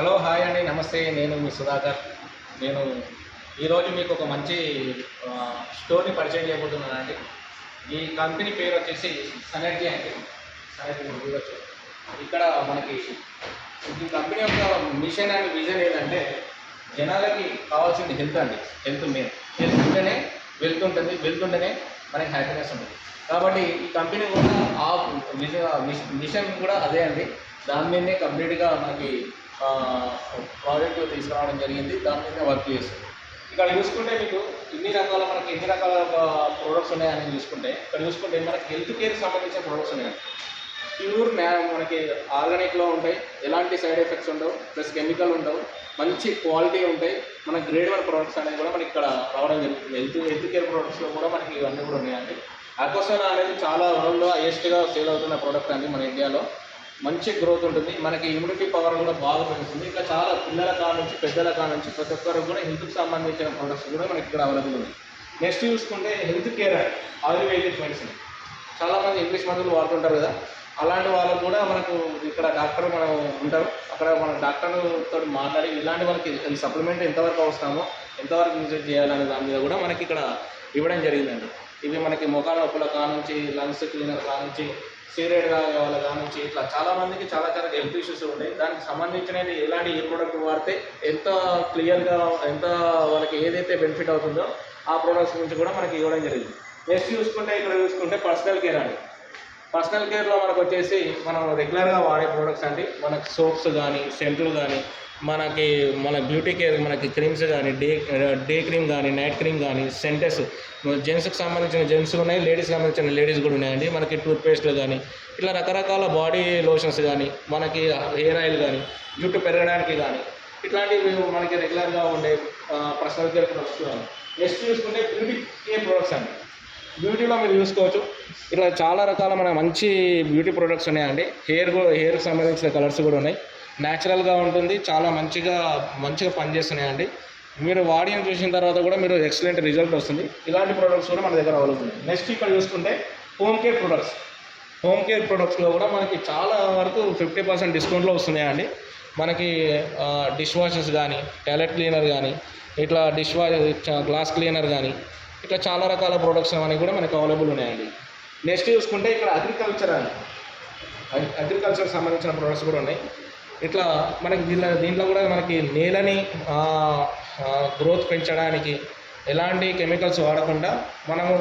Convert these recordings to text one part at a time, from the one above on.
Hello hi అండి, నమస్తే. నేను మీ సుధాకర్. నేను ఈరోజు మీకు ఒక మంచి స్టోర్ని పరిచయం చేయబోతున్నానండి. ఈ కంపెనీ పేరు వచ్చేసి సనర్జీ అండి. సనర్జీ మీరు చూడొచ్చు. ఇక్కడ మనకి ఈ కంపెనీ యొక్క మిషన్ అండ్ విజన్ ఏంటంటే జనాలకి కావాల్సింది హెల్త్ అండి. Health main. హెల్త్ ఉంటేనే వెల్త్ ఉంటుంది, వెల్త్ ఉంటేనే మనకి హ్యాపీనెస్ ఉంటుంది. కాబట్టి ఈ కంపెనీ కూడా ఆ మిషన్ కూడా అదే అండి. దాని మీదనే కంప్లీట్గా మనకి ప్రాజెక్టు తీసుకురావడం జరిగింది. దాని మీద వర్క్ చేస్తుంది. ఇక్కడ చూసుకుంటే మీకు ఎన్ని రకాల ప్రోడక్ట్స్ ఉన్నాయని చూసుకుంటే ఇక్కడ చూసుకుంటే మనకి హెల్త్ కేర్కి సంబంధించిన ప్రోడక్ట్స్ ఉన్నాయి. ప్యూర్ మనకి ఆర్గానిక్లో ఉంటాయి, ఎలాంటి సైడ్ ఎఫెక్ట్స్ ఉండవు, ప్లస్ కెమికల్ ఉండవు, మంచి క్వాలిటీ ఉంటాయి. మన గ్రేడ్ 1 ప్రోడక్ట్స్ అనేది కూడా మనకి ఇక్కడ రావడం జరుగుతుంది. హెల్త్ కేర్ ప్రోడక్ట్స్లో కూడా మనకి ఇవన్నీ కూడా ఉన్నాయండి. అకోసోనా అనేది చాలా వరల్డ్లో హైయెస్ట్గా సేల్ అవుతున్న ప్రోడక్ట్ అండి. మన ఇండియాలో మంచి గ్రోత్ ఉంటుంది, మనకి ఇమ్యూనిటీ పవర్ కూడా బాగా పెరుగుతుంది. ఇంకా చాలా పిల్లల నుంచి పెద్దల నుంచి ప్రతి ఒక్కరికి కూడా హెల్త్కి సంబంధించిన ప్రోడక్ట్స్ కూడా మనకి ఇక్కడ అవైలబుల్ ఉంది. నెక్స్ట్ చూసుకుంటే హెల్త్ కేర్ ఆయుర్వేదిక్ మెడిసిన్. చాలామంది ఇంగ్లీష్ మందులు వాడుతుంటారు కదా, అలాంటి వాళ్ళకు కూడా మనకు ఇక్కడ డాక్టర్ మనం ఉంటారు. అక్కడ మన డాక్టర్తో మాట్లాడి ఇలాంటి మనకి సప్లిమెంట్ ఎంతవరకు అవసరమో ఎంతవరకు యూజ్ చేయాలనే దాని మీద కూడా మనకి ఇక్కడ ఇవ్వడం జరిగిందండి. ఇవి మనకి ముఖాల నొప్పుల కానుంచి, లంగ్స్ క్లీనర్ కానుంచి, సీరియడ్ కాగే వాళ్ళ కానుంచి ఇట్లా చాలామందికి చాలా హెల్త్ ఇష్యూస్ ఉంటాయి. దానికి సంబంధించినది ఎలాంటి ఏ ప్రోడక్ట్ వాడితే ఎంత క్లియర్గా ఎంత వాళ్ళకి ఏదైతే బెనిఫిట్ అవుతుందో ఆ ప్రోడక్ట్స్ గురించి కూడా మనకి ఇవ్వడం జరిగింది. నెక్స్ట్ చూసుకుంటే ఇక్కడ చూసుకుంటే పర్సనల్ కేర్ అండి. పర్సనల్ కేర్లో మనకు వచ్చేసి మనం రెగ్యులర్గా వాడే ప్రోడక్ట్స్ అండి. మనకి సోప్స్ కానీ, సెంట్లు కానీ, మన బ్యూటీ కేర్ మనకి క్రీమ్స్ కానీ, డే క్రీమ్ కానీ, నైట్ క్రీమ్ కానీ, సెంటెస్ జెంట్స్కి సంబంధించిన జెంట్స్ ఉన్నాయి, లేడీస్కి సంబంధించిన లేడీస్ కూడా ఉన్నాయండి. మనకి టూత్పేస్ట్లు కానీ ఇట్లా రకరకాల బాడీ లోషన్స్ కానీ, మనకి హెయిర్ ఆయిల్ కానీ, జుట్టు పెరగడానికి కానీ ఇట్లాంటివి మనకి రెగ్యులర్గా ఉండే పర్సనల్ కేర్ ప్రొడక్ట్స్ కానీ. నెక్స్ట్ చూసుకుంటే బ్యూటీ కేర్ ప్రొడక్ట్స్ అండి. బ్యూటీలో మీరు చూసుకోవచ్చు, ఇట్లా చాలా రకాల మన మంచి బ్యూటీ ప్రొడక్ట్స్ ఉన్నాయండి. హెయిర్కి సంబంధించిన కలర్స్ కూడా ఉన్నాయి. న్యాచురల్గా ఉంటుంది, చాలా మంచిగా పనిచేస్తున్నాయండి. మీరు వాడిని చూసిన తర్వాత కూడా మీరు ఎక్సలెంట్ రిజల్ట్ వస్తుంది. ఇలాంటి ప్రొడక్ట్స్ కూడా మన దగ్గర అవైలబుల్ ఉన్నాయి. నెక్స్ట్ ఇక్కడ చూసుకుంటే home care products. Home care ప్రొడక్ట్స్లో కూడా మనకి చాలా వరకు 50% డిస్కౌంట్లో వస్తున్నాయండి. మనకి డిష్ వాషర్స్ కానీ, టాయిలెట్ క్లీనర్ కానీ, ఇట్లా గ్లాస్ క్లీనర్ కానీ ఇట్లా చాలా రకాల ప్రొడక్ట్స్ అనేవి కూడా మనకు అవైలబుల్ ఉన్నాయండి. నెక్స్ట్ చూసుకుంటే ఇక్కడ అగ్రికల్చర్ సంబంధించిన ప్రొడక్ట్స్ కూడా ఉన్నాయి. ఇట్లా మనకి దీంట్లో కూడా మనకి నేలని గ్రోత్ పెంచడానికి ఎలాంటి కెమికల్స్ వాడకుండా మనము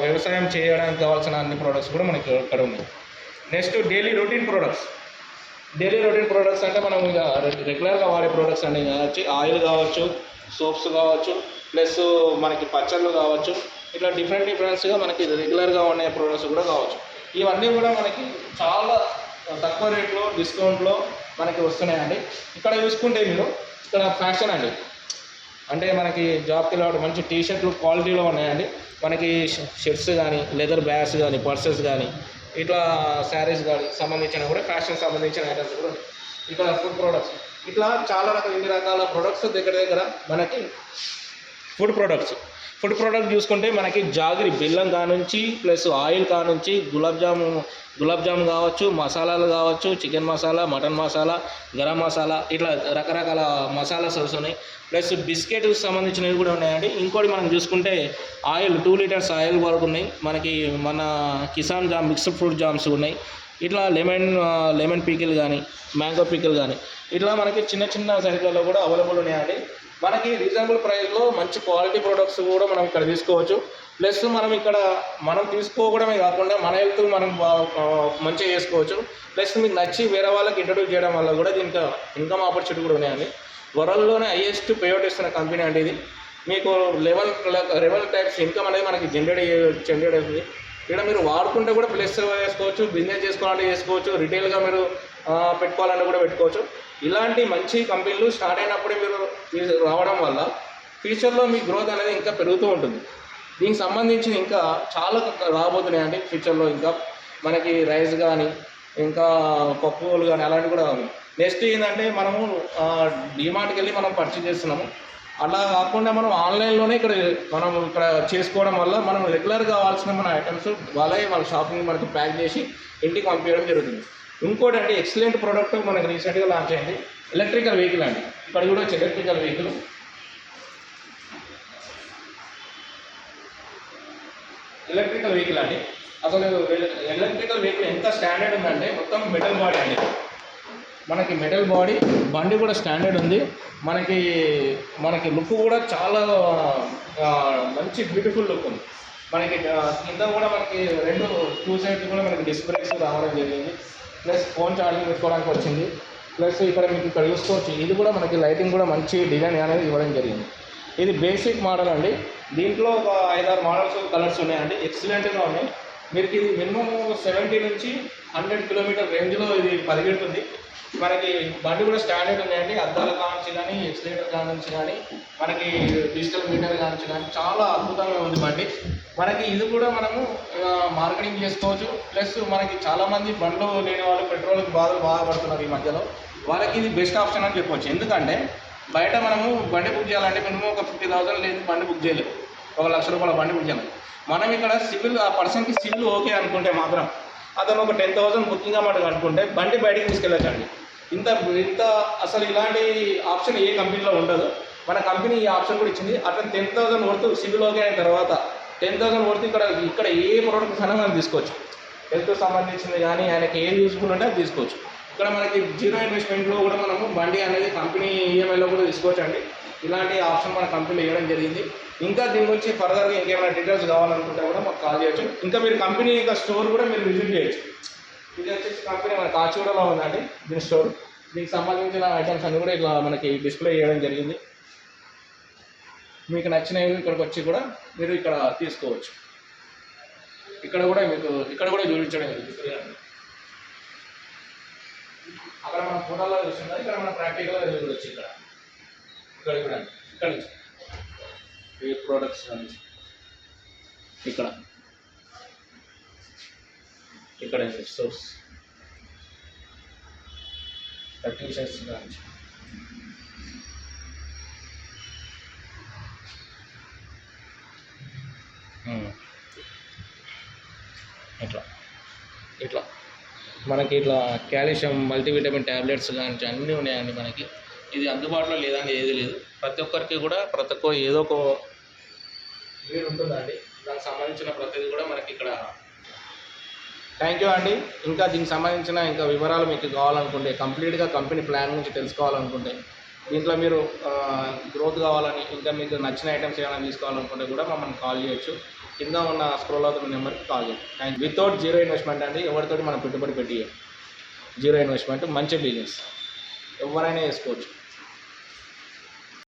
వ్యవసాయం చేయడానికి కావాల్సిన అన్ని ప్రోడక్ట్స్ కూడా మనకి ఇక్కడ ఉన్నాయి. నెక్స్ట్ డైలీ రొటీన్ ప్రొడక్ట్స్ అంటే మనం ఇక రెగ్యులర్గా వాడే ప్రొడక్ట్స్ అన్నీ కావచ్చు. ఆయిల్ కావచ్చు, సోప్స్ కావచ్చు, ప్లస్ మనకి పచ్చళ్ళు కావచ్చు, ఇట్లా డిఫరెంట్గా మనకి రెగ్యులర్గా ఉండే ప్రోడక్ట్స్ కూడా కావచ్చు. ఇవన్నీ కూడా మనకి చాలా తక్కువ రేట్లో డిస్కౌంట్లో మనకి వస్తున్నాయండి. ఇక్కడ చూసుకుంటే మీరు ఇక్కడ ఫ్యాషన్ అండి, అంటే మనకి జాబ్కి వెళ్ళడం మంచి టీషర్ట్లు క్వాలిటీలో ఉన్నాయండి. మనకి షర్ట్స్ కానీ, లెదర్ బ్యాగ్స్ కానీ, పర్సెస్ కానీ, ఇట్లా శారీస్ కానీ సంబంధించిన కూడా ఫ్యాషన్ సంబంధించిన ఐటమ్స్ కూడా ఉన్నాయి. ఇక్కడ ఫుడ్ ప్రొడక్ట్స్ ఇట్లా చాలా ఇన్ని రకాల ప్రొడక్ట్స్ దగ్గర మనకి ఫుడ్ ప్రొడక్ట్ చూసుకుంటే మనకి జాగరి బెల్లం కానుంచి, ప్లస్ ఆయిల్ కానుంచి, గులాబ్ జామ్ కావచ్చు, మసాలాలు కావచ్చు, చికెన్ మసాలా, మటన్ మసాలా, గరం మసాలా, ఇట్లా రకరకాల మసాలాస్ వస్తున్నాయి. ప్లస్ బిస్కెట్కి సంబంధించినవి కూడా ఉన్నాయండి. ఇంకోటి మనం చూసుకుంటే ఆయిల్ 2 లీటర్స్ ఆయిల్ వరకు ఉన్నాయి. మనకి మన Kisan jam mixed fruit jams ఉన్నాయి. ఇట్లా లెమన్ పీకిల్ కానీ, మ్యాంగో పీకిల్ కానీ ఇట్లా మనకి చిన్న సైజులలో కూడా అవైలబుల్ ఉన్నాయండి. మనకి రీజనబుల్ ప్రైస్లో మంచి క్వాలిటీ ప్రొడక్ట్స్ కూడా మనం ఇక్కడ తీసుకోవచ్చు. ప్లస్ మనం తీసుకోవడమే కాకుండా మన హెల్త్ మనం మంచిగా చేసుకోవచ్చు. ప్లస్ మీకు నచ్చి వేరే వాళ్ళకి ఇంట్రడ్యూస్ చేయడం వల్ల కూడా దీనికి ఇన్కమ్ ఆపర్చునిటీ కూడా ఉన్నాయండి. వరల్డ్లోనే హైయెస్ట్ పేఅవుట్ ఇస్తున్న కంపెనీ అండి ఇది. మీకు 11 టైప్స్ ఇన్కమ్ అనేది మనకి జనరేట్ అవుతుంది. ఇక్కడ మీరు వాడుకుంటే కూడా ప్లస్ చేసుకోవచ్చు, బిజినెస్ చేసుకోవాలంటే చేసుకోవచ్చు, రిటైల్గా మీరు పెట్టుకోవాలంటే కూడా పెట్టుకోవచ్చు. ఇలాంటి మంచి కంపెనీలు స్టార్ట్ అయినప్పుడే మీరు రావడం వల్ల ఫ్యూచర్లో మీ గ్రోత్ అనేది ఇంకా పెరుగుతూ ఉంటుంది. దీనికి సంబంధించి ఇంకా చాలా రాబోతున్నాయండి ఫ్యూచర్లో. ఇంకా మనకి రైస్ కానీ, ఇంకా పప్పులు కానీ అలాంటివి కూడా ఉన్నాయి. నెక్స్ట్ ఏంటంటే మనము డిమార్ట్కి వెళ్ళి మనం పర్చేజ్ చేస్తున్నాము. అలా కాకుండా మనం ఆన్లైన్లోనే ఇక్కడ చేసుకోవడం వల్ల మనం రెగ్యులర్గా కావాల్సిన మన ఐటమ్స్ వాళ్ళ షాపింగ్ మనకి ప్యాక్ చేసి ఇంటికి పంపించడం జరుగుతుంది. ఇంకోటి అండి ఎక్సలెంట్ ప్రోడక్ట్ మనకి రీసెంట్గా లాంచ్ అయింది, ఎలక్ట్రికల్ వెహికల్ అండి. ఇక్కడ కూడా వచ్చి ఎలక్ట్రికల్ వెహికల్. ఎలక్ట్రికల్ వెహికల్ అండి. అసలు ఎలక్ట్రికల్ వెహికల్ ఎంత స్టాండర్డ్ ఉందంటే మొత్తం మెటల్ బాడీ అండి. మనకి మెటల్ బాడీ, బండి కూడా స్టాండర్డ్ ఉంది. మనకి మనకి లుక్ కూడా చాలా మంచి బ్యూటిఫుల్ లుక్ ఉంది. మనకి కింద కూడా మనకి టూ సైడ్స్ కూడా మనకి డిస్క్ బ్రేక్స్ రావడం జరిగింది. ప్లస్ ఫోన్ ఛార్జింగ్ పెట్టుకోవడానికి వచ్చింది. ప్లస్ ఇక్కడ మీకు ఇక్కడ చూసుకోవచ్చు, ఇది కూడా మనకి లైటింగ్ కూడా మంచి డిజైన్ అనేది ఇవ్వడం జరిగింది. ఇది బేసిక్ మోడల్ అండి. దీంట్లో ఒక 5-6 మోడల్స్ కలర్స్ ఉన్నాయండి, ఎక్సలెంట్గా ఉన్నాయి. మీకు ఇది మినిమం 70 నుంచి 100 కిలోమీటర్ రేంజ్లో ఇది పరిగెడుతుంది. మనకి బండి కూడా స్టాండర్డ్ ఉన్నాయండి. అద్దాల కానించి కానీ, ఎక్సిలేటర్ కానించి కానీ, మనకి డిజిటల్ మీటర్ కానించి కానీ చాలా అద్భుతంగా ఉంది బండి. మనకి ఇది కూడా మనము మార్కెటింగ్ చేసుకోవచ్చు. ప్లస్ మనకి చాలామంది బండ్లు లేని వాళ్ళు పెట్రోల్కి బాగా పడుతున్నారు ఈ మధ్యలో. వాళ్ళకి ఇది బెస్ట్ ఆప్షన్ అని చెప్పవచ్చు. ఎందుకంటే బయట మనము బండి బుక్ చేయాలంటే మినిమం ఒక 50,000 లేదు బండి బుక్ చేయలేదు, ₹1,00,000 బండి బుక్ చేయాలి. మనం ఇక్కడ సివిల్ ఆ పర్సన్కి సివిల్ ఓకే అనుకుంటే మాత్రం అతను ఒక 10,000 బుకింగ్ అమౌంట్ కనుక్కుంటే బండి బయటికి తీసుకెళ్ళచ్చండి. ఇంత అసలు ఇలాంటి ఆప్షన్ ఏ కంపెనీలో ఉండదు. మన కంపెనీ ఈ ఆప్షన్ కూడా ఇచ్చింది. అతను 10,000 వర్త్ సివిల్ ఓకే అయిన తర్వాత 10,000 వర్త్ ఇక్కడ ఏ ప్రోడక్ట్ అయినా మనం తీసుకోవచ్చు. హెల్త్ సంబంధించింది కానీ ఆయనకి ఏది యూజ్ఫుల్ ఉంటే అది తీసుకోవచ్చు. ఇక్కడ మనకి జీరో ఇన్వెస్ట్మెంట్లో కూడా మనము బండి అనేది కంపెనీ ఈఎంఐలో కూడా తీసుకోవచ్చు అండి. ఇలాంటి ఆప్షన్ మన కంపెనీలో ఇవ్వడం జరిగింది. ఇంకా దీని గురించి ఫర్దర్గా ఇంకేమైనా డీటెయిల్స్ కావాలనుకుంటే కూడా మాకు కాల్ చేయొచ్చు. ఇంకా మీరు కంపెనీ యొక్క స్టోర్ కూడా మీరు విజిట్ చేయొచ్చు. ఇది వచ్చేసి కంపెనీ మన కాచిగూడలో ఉందండి దీని స్టోర్. దీనికి సంబంధించిన ఐటమ్స్ అన్నీ కూడా ఇట్లా మనకి డిస్ప్లే చేయడం జరిగింది. మీకు నచ్చినవి ఇక్కడికి వచ్చి కూడా మీరు ఇక్కడ తీసుకోవచ్చు. ఇక్కడ కూడా చూపించడం జరిగింది. అక్కడ మన ఫోటోలో చూస్తున్నారు, ఇక్కడ మన ప్రాక్టికల్గా చూడవచ్చు. ఇక్కడ కూడా ఇక్కడ నుంచి ఏ ప్రోడక్ట్స్ నుంచి ఇక్కడ సోర్స్ టీషర్ట్స్ నుంచి ఇట్లా మనకి ఇట్లా కాల్షియం మల్టీవిటమిన్ ట్యాబ్లెట్స్ కానీ అన్నీ ఉన్నాయండి. మనకి ఇది అందుబాటులో లేదని ఏది లేదు. ప్రతి ఒక్కరికి కూడా ఏదో ఒక వీడు ఉంటుందండి. దానికి సంబంధించిన ప్రతిదీ కూడా మనకి ఇక్కడ. థ్యాంక్ యూ అండి. ఇంకా దీనికి సంబంధించిన ఇంకా వివరాలు మీకు కావాలనుకుంటే, కంప్లీట్గా కంపెనీ ప్లాన్ గురించి తెలుసుకోవాలనుకుంటే, దీంట్లో మీరు గ్రోత్ కావాలని, ఇంకా మీకు నచ్చిన ఐటమ్స్ ఏమైనా తీసుకోవాలనుకుంటే కూడా మమ్మల్ని కాల్ చేయొచ్చు. కింద ఉన్న స్క్రోల్ అవుతున్న నెంబర్కి కాల్ చేయండి. వితౌట్ జీరో ఇన్వెస్ట్మెంట్ అండి. ఎవరితోటి మనం పెట్టుబడి పెట్టి జీరో ఇన్వెస్ట్మెంట్ మంచి బిజినెస్ ఎవరైనా చేసుకోవచ్చు.